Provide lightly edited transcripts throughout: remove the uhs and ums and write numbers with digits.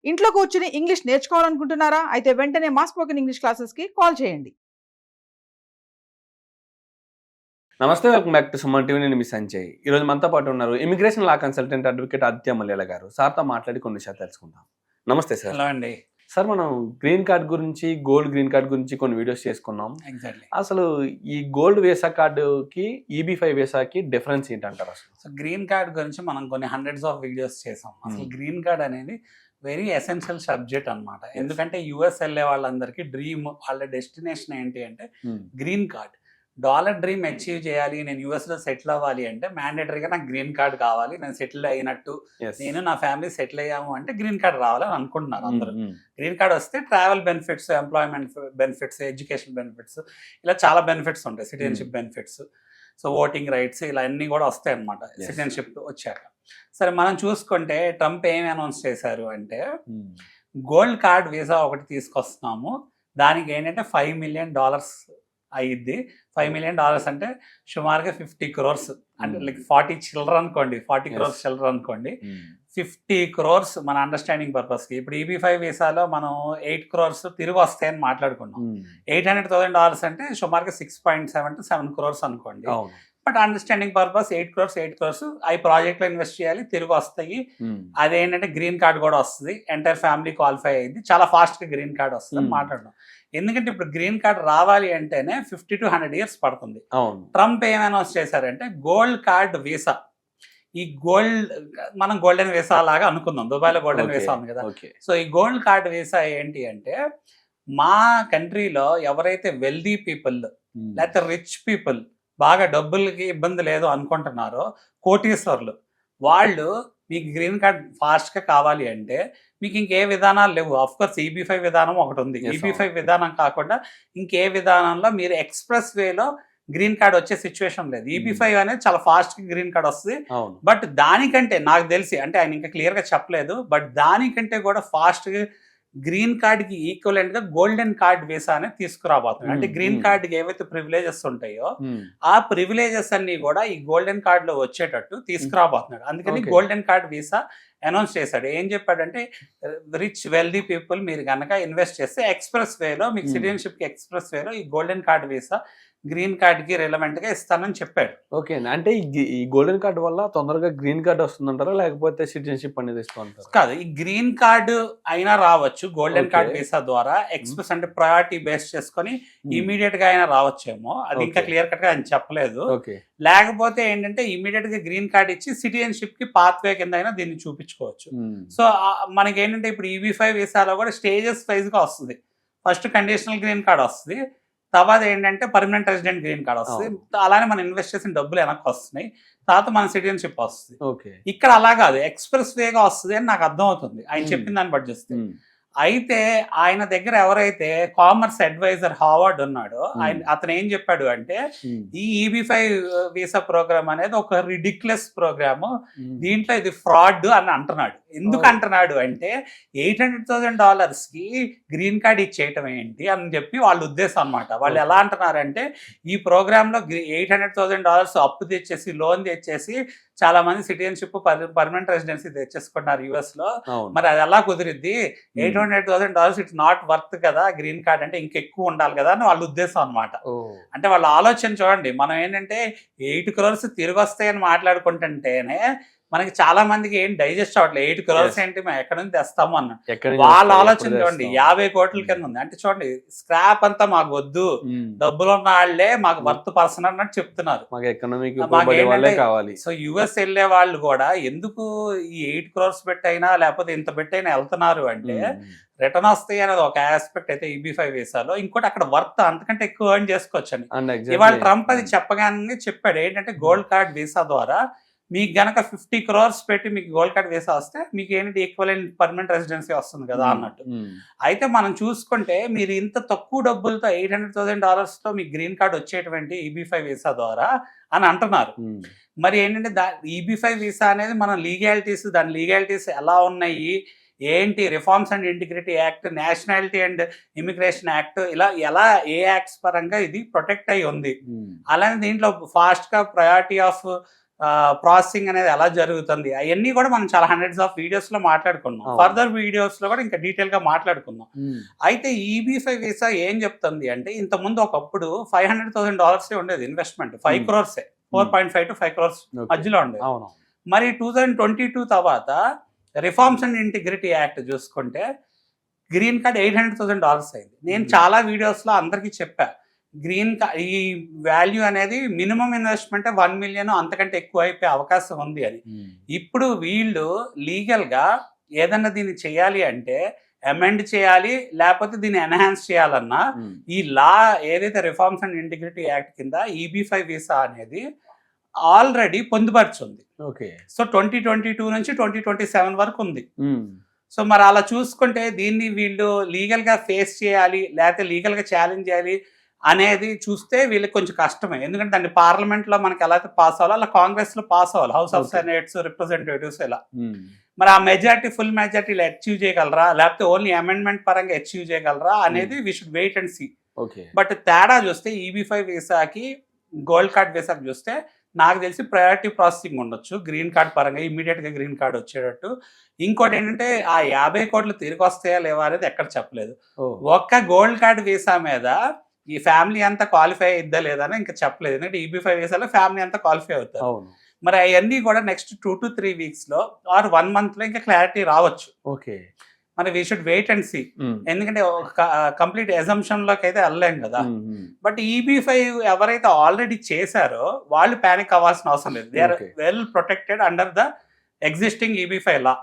ఇంట్లో కూర్చుని ఇంగ్లీష్ నేర్చుకోవాలనుకుంటున్నారా? అయితే వెంటనే మా స్పోకెన్ ఇంగ్లీష్ క్లాసెస్‌కి కాల్ చేయండి. నమస్తే, welcome back to Suman TV. నేను మీ సంజయ్. ఈరోజు మనతో పాటు ఉన్నారు immigration law consultant advocate Aditya Malyala గారు. సార్తో మాట్లాడి కొన్ని విషయాలు తెలుసుకుందాం. నమస్తే సార్. హలో అండి. సార్, మనం గ్రీన్ కార్డ్ గురించి, గోల్డ్ గ్రీన్ కార్డ్ గురించి కొన్ని వీడియోస్ చేసుకున్నాం. ఎగ్జాక్ట్లీ. అసలు ఈ గోల్డ్ వీసా కార్డుకి EB5 వీసాకి డిఫరెన్స్ ఏంటంటారు అసలు? సో గ్రీన్ కార్డ్ గురించి మనం కొన్ని హండ్రెడ్స్ ఆఫ్ వీడియోస్ చేసాం. అసలు గ్రీన్ కార్డ్ అనేది వెరీ ఎసెన్షియల్ సబ్జెక్ట్ అన్నమాట. ఎందుకంటే యుఎస్ వెళ్ళే వాళ్ళందరికీ డ్రీమ్, వాళ్ళ డెస్టినేషన్ ఏంటి అంటే green card. Dollar dream achieve చేయాలి, నేను యుఎస్లో సెటిల్ అవ్వాలి అంటే మ్యాండేటరీగా నాకు గ్రీన్ కార్డ్ కావాలి, నేను సెటిల్ అయినట్టు, నేను నా ఫ్యామిలీ సెటిల్ అయ్యాము అంటే గ్రీన్ కార్డ్ రావాలని అనుకుంటున్నారు అందరూ. గ్రీన్ కార్డ్ వస్తే travel benefits, employment benefits, education benefits, ఇలా చాలా బెనిఫిట్స్ ఉంటాయి. Citizenship benefits, so voting rights, ఇలా అన్నీ కూడా వస్తాయి అన్నమాట సిటిజన్షిప్ వచ్చాక. సరే, మనం చూసుకుంటే ట్రంప్ ఏమి అనౌన్స్ చేశారు అంటే గోల్డ్ కార్డ్ వీసా ఒకటి తీసుకొస్తున్నాము, దానికి ఏంటంటే $5 million అయ్యిద్ది. $5 million అంటే సుమారుగా 50 crores, అంటే లైక్ 40 చిల్లర అనుకోండి, 40 crores చిల్లర అనుకోండి. 50 crores మన అండర్స్టాండింగ్ పర్పస్కి. ఇప్పుడు EB5 వీసాలో మనం 8 crores తిరిగి వస్తాయని మాట్లాడుకున్నాం. $800,000 అంటే సుమారుగా 6.7 to 7 crores అనుకోండి. బట్ అండర్స్టాండింగ్ పర్పస్ 8 crores అవి ప్రాజెక్ట్లో ఇన్వెస్ట్ చేయాలి, తిరిగి వస్తాయి. అదేంటంటే గ్రీన్ కార్డ్ కూడా వస్తుంది, ఎంటైర్ ఫ్యామిలీ క్వాలిఫై అయ్యింది, చాలా ఫాస్ట్గా గ్రీన్ కార్డ్ వస్తుంది అని మాట్లాడడం. ఎందుకంటే ఇప్పుడు గ్రీన్ కార్డ్ రావాలి అంటేనే 50 to 100 years పడుతుంది. ట్రంప్ ఏం అనౌన్స్ చేశారంటే గోల్డ్ కార్డ్ వీసా. ఈ గోల్డ్ మనం గోల్డెన్ వీసా లాగా అనుకుందాం, దుబాయ్లో గోల్డెన్ వీసా ఉంది కదా. సో ఈ గోల్డ్ కార్డ్ వీసా ఏంటి అంటే మా కంట్రీలో ఎవరైతే వెల్దీ పీపుల్ లేకపోతే రిచ్ పీపుల్, బాగా డబ్బులకి ఇబ్బంది లేదు అనుకుంటున్నారో, కోటీశ్వర్లు, వాళ్ళు మీకు గ్రీన్ కార్డ్ ఫాస్ట్గా కావాలి అంటే మీకు ఇంకే విధానాలు లేవు. అఫ్కోర్స్ EB5 విధానం ఒకటి ఉంది. EB5 విధానం కాకుండా ఇంకే విధానంలో మీరు ఎక్స్ప్రెస్ వేలో గ్రీన్ కార్డ్ వచ్చే సిచ్యువేషన్ లేదు. EB5 అనేది చాలా ఫాస్ట్గా గ్రీన్ కార్డ్ వస్తుంది. బట్ దానికంటే నాకు తెలిసి, అంటే ఆయన ఇంకా క్లియర్గా చెప్పలేదు, బట్ దానికంటే కూడా ఫాస్ట్గా గ్రీన్ కార్డ్కి ఈక్వలెంట్గా గోల్డెన్ కార్డ్ వీసా అనేది తీసుకురాబోతుంది. అంటే గ్రీన్ కార్డ్కి ఏవైతే ప్రివిలేజెస్ ఉంటాయో ఆ ప్రివిలేజెస్ అన్ని కూడా ఈ గోల్డెన్ కార్డ్లో వచ్చేటట్టు తీసుకురాబోతున్నాడు. అందుకని గోల్డెన్ కార్డ్ వీసా అనౌన్స్ చేశాడు. ఏం చెప్పాడంటే రిచ్ వెల్దీ పీపుల్ మీరు కనుక ఇన్వెస్ట్ చేస్తే ఎక్స్ప్రెస్ వేలో, మీకు సిటిజన్షిప్కి ఎక్స్ప్రెస్ వేలో ఈ గోల్డెన్ కార్డ్ వీసా గ్రీన్ కార్డ్కి రిలవెంట్గా ఇస్తానని చెప్పాడు. ఓకే, అంటే ఈ గోల్డెన్ కార్డ్ వల్ల తొందరగా గ్రీన్ కార్డ్ వస్తుందంటారా, లేకపోతే సిటిజన్షిప్ అనేది ఇస్తుంటారు? కాదు, ఈ గ్రీన్ కార్డు అయినా రావచ్చు గోల్డెన్ కార్డ్ వీసా ద్వారా. ఎక్స్ప్రెస్ అంటే ప్రయారిటీ బేస్ చేసుకొని ఇమీడియట్ గా అయినా రావచ్చేమో, అది ఇంకా క్లియర్ కట్ గా ఆయన చెప్పలేదు. లేకపోతే ఏంటంటే ఇమీడియట్ గా గ్రీన్ కార్డ్ ఇచ్చి సిటిజన్షిప్ కి పాత్వే కింద అయినా దీన్ని చూపించుకోవచ్చు. సో మనకి ఏంటంటే ఇప్పుడు EB5 వీసాలో కూడా స్టేజెస్ వైజ్ గా వస్తుంది. ఫస్ట్ కండిషనల్ గ్రీన్ కార్డ్ వస్తుంది, తర్వాత ఏంటంటే పర్మనెంట్ రెసిడెంట్ గ్రీన్ కార్డ్ వస్తుంది, అలానే మనం ఇన్వెస్ట్ చేసిన డబ్బులు వెనక్కి వస్తున్నాయి, తర్వాత మన సిటిజన్షిప్ వస్తుంది. ఇక్కడ అలా కాదు, ఎక్స్ప్రెస్ వేగా వస్తుంది అని నాకు అర్థం అవుతుంది ఆయన చెప్పిన దాన్ని బట్టి చూస్తే. అయితే ఆయన దగ్గర ఎవరైతే కామర్స్ అడ్వైజర్ హావార్డ్ ఉన్నాడో, అతను ఏం చెప్పాడు అంటే ఈ EB5 వీసా ప్రోగ్రామ్ అనేది ఒక రిడిక్యులస్ ప్రోగ్రామ్, దీంట్లో ఇది ఫ్రాడ్ అని అంటున్నాడు. ఎందుకు అంటున్నాడు అంటే $800,000కి గ్రీన్ కార్డ్ ఇచ్చేయటం ఏంటి అని చెప్పి వాళ్ళ ఉద్దేశం అనమాట. వాళ్ళు ఎలా అంటున్నారంటే ఈ ప్రోగ్రామ్ లో $800,000 అప్పు తెచ్చేసి, లోన్ తెచ్చేసి చాలా మంది సిటిజన్షిప్, పర్మనెంట్ రెసిడెన్సీ తెచ్చేసుకున్నారు యుఎస్ లో. మరి అది ఎలా కుదిరిద్ది? $800,000 ఇట్స్ నాట్ వర్త్ కదా, గ్రీన్ కార్డ్ అంటే ఇంకెక్కువ ఉండాలి కదా అని వాళ్ళ ఉద్దేశం అనమాట. అంటే వాళ్ళ ఆలోచన చూడండి. మనం ఏంటంటే 8 crores తిరిగి వస్తాయని మాట్లాడుకుంటుంటేనే మనకి చాలా మందికి ఏం డైజెస్ట్ అవ్వట్లేదు. 8 crores ఏంటి, మేము ఎక్కడ నుంచి తెస్తాము అన్న వాళ్ళ ఆలోచన చూడండి. 50 కోట్ల కింద ఉంది. అంటే చూడండి, స్క్రాప్ అంతా మాకు వద్దు, డబ్బులు ఉన్న వాళ్ళే మాకు వర్త్ పర్సన్ అన్నట్టు చెప్తున్నారు. సో యుఎస్ వెళ్ళే వాళ్ళు కూడా ఎందుకు ఈ 8 crores పెట్టైనా లేకపోతే ఇంత పెట్టైనా వెళ్తున్నారు అంటే రిటర్న్ వస్తాయి అనేది ఒక ఆస్పెక్ట్ అయితే EB5 వీసాలో. ఇంకోటి అక్కడ వర్త్ అంతకంటే ఎక్కువ ఎర్న్ చేసుకోవచ్చు అని ఇవాళ ట్రంప్ అది చెప్పగానే చెప్పాడు. ఏంటంటే గోల్డ్ కార్డ్ వీసా ద్వారా మీకు గనక 50 crores పెట్టి మీకు గోల్డ్ కార్డ్ వీసా వస్తే మీకు ఏంటి ఈక్వలెంట్ పర్మనెంట్ రెసిడెన్సీ వస్తుంది కదా అన్నట్టు. అయితే మనం చూసుకుంటే మీరు ఇంత తక్కువ డబ్బులతో $800,000తో మీకు గ్రీన్ కార్డ్ వచ్చేటువంటి EB5 వీసా ద్వారా అని అంటున్నారు. మరి ఏంటంటే EB5 వీసా అనేది మన లీగాలిటీస్, దాని లీగాలిటీస్ ఎలా ఉన్నాయి ఏంటి, reforms and integrity act, nationality and immigration act, ఇలా ఎలా ఏ యాక్ట్స్ పరంగా ఇది ప్రొటెక్ట్ అయి ఉంది. అలానే దీంట్లో ఫాస్ట్ గా ప్రయారిటీ ఆఫ్ ప్రాసెసింగ్ అనేది ఎలా జరుగుతుంది అవన్నీ కూడా మనం చాలా హండ్రెడ్స్ ఆఫ్ వీడియోస్ లో మాట్లాడుకున్నాం. అవును. ఫర్దర్ వీడియోస్ లో కూడా ఇంకా డీటెయిల్ గా మాట్లాడుకుందాం. అయితే EB-5 వీసా ఏం చెప్తుంది అంటే ఇంతకుముందు ఒకప్పుడు $500,000 ఉండేది ఇన్వెస్ట్మెంట్, 5 crores 4.5 to 5 crores మధ్యలో ఉండేది. అవును. మరి 2022 తర్వాత రిఫార్మ్స్ అండ్ ఇంటిగ్రిటీ యాక్ట్ చూసుకుంటే గ్రీన్ కార్డ్ $800,000 అయింది. నేను చాలా వీడియోస్ లో అందరికీ చెప్పా, గ్రీన్ కార్డ్ ఈ వాల్యూ అనేది మినిమం ఇన్వెస్ట్మెంట్ 1 million అంతకంటే ఎక్కువ అయిపోయే అవకాశం ఉంది అని. ఇప్పుడు వీళ్ళు లీగల్ గా ఏదన్నా దీన్ని చేయాలి అంటే అమెండ్ చేయాలి, లేకపోతే దీన్ని ఎన్హాన్స్ చేయాలన్నా ఈ లా ఏదైతే రిఫార్మ్స్ అండ్ ఇంటిగ్రిటీ యాక్ట్ కింద EB-5 వీసా అనేది ఆల్రెడీ పొందుపరుచుంది. ఓకే. సో 2022 నుంచి 2027 వరకు ఉంది. సో మరి అలా చూసుకుంటే దీన్ని వీళ్ళు లీగల్ గా ఫేస్ చేయాలి లేకపోతే లీగల్ గా ఛాలెంజ్ చేయాలి అనేది చూస్తే వీళ్ళకి కొంచెం కష్టమే. ఎందుకంటే దాన్ని పార్లమెంట్ లో మనకి ఎలా అయితే పాస్ అవ్వాలో అలా కాంగ్రెస్ లో పాస్ అవ్వాలి, హౌస్ ఆఫ్ సెనేట్స్, రిప్రజెంటేటివ్స్ ఇలా. మరి ఆ మెజారిటీ ఫుల్ మెజారిటీ అచీవ్ చేయగలరా లేకపోతే ఓన్లీ అమెండ్మెంట్ పరంగా అచీవ్ చేయగలరా అనేది we should wait and see. But తేడా చూస్తే EB-5 వీసాకి గోల్డ్ కార్డ్ వీసాకి చూస్తే నాకు తెలిసి ప్రయారిటీ ప్రాసెసింగ్ ఉండొచ్చు గ్రీన్ కార్డ్ పరంగా, ఇమీడియట్ గా గ్రీన్ కార్డ్ వచ్చేటట్టు. ఇంకోటి ఏంటంటే ఆ 50 కోట్లు తిరిగి వస్తాయా లేవా అనేది ఎక్కడ చెప్పలేదు. ఒక్క గోల్డ్ కార్డ్ వీసా మీద ఈ ఫ్యామిలీ అంతా క్వాలిఫై అయిద్దా లేదా అని ఇంకా చెప్పలేదు. ఎందుకంటే EB-5 వీసాలో ఫ్యామిలీ అంతా క్వాలిఫై అవుతారు. మరి అవన్నీ కూడా నెక్స్ట్ 2 to 3 weeks లో ఆర్ 1 month లో ఇంకా క్లారిటీ రావచ్చు. ఓకే. మరి we should wait and see. ఎందుకంటే కంప్లీట్ ఎజంప్షన్ లోకి అయితే వెళ్ళలేం కదా. బట్ EB-5 ఎవరైతే ఆల్రెడీ చేశారో వాళ్ళు పానిక్ అవ్వాల్సిన అవసరం లేదు. They are well protected under the existing EB-5 law.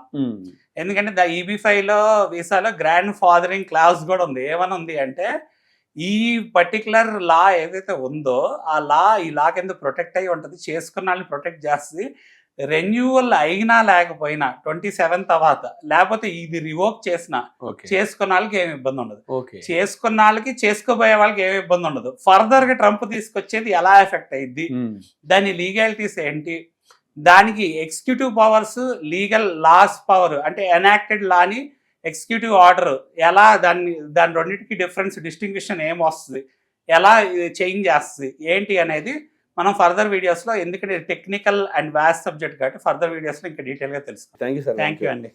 ఎందుకంటే ద EB-5 లో వీసాలో గ్రాండ్ ఫాదరింగ్ క్లాస్ కూడా ఉంది. ఏమని ఉంది అంటే ఈ పర్టికులర్ లా ఏదైతే ఉందో ఈ లా కింద ప్రొటెక్ట్ అయ్యి ఉంటుంది, చేసుకున్న వాళ్ళని ప్రొటెక్ట్ చేస్తుంది. రెన్యూవల్ అయినా లేకపోయినా 27 తర్వాత లేకపోతే ఇది రివోక్ చేసినా చేసుకున్న వాళ్ళకి ఏమి ఇబ్బంది ఉండదు, చేసుకున్న వాళ్ళకి చేసుకోబోయే వాళ్ళకి ఏమి ఇబ్బంది ఉండదు. ఫర్దర్ గా ట్రంప్ తీసుకొచ్చేది ఎలా ఎఫెక్ట్ అయ్యిద్ది, దాని లీగాలిటీస్ ఏంటి, దానికి executive powers, legal laws power అంటే ఎనాక్టెడ్ లాని ఎగ్జిక్యూటివ్ ఆర్డర్ ఎలా దాని రెండింటికి డిస్టింగ్విషన్ ఏం వస్తుంది, ఎలా చేంజ్ చేస్తుంది ఏంటి అనేది మనం ఫర్దర్ వీడియోస్ లో, ఎందుకంటే టెక్నికల్ అండ్ వాస్ట్ సబ్జెక్ట్ కాబట్టి ఫర్దర్ వీడియోస్ లో ఇంకా డీటెయిల్ గా తెలుసు. థ్యాంక్ యూ అండి.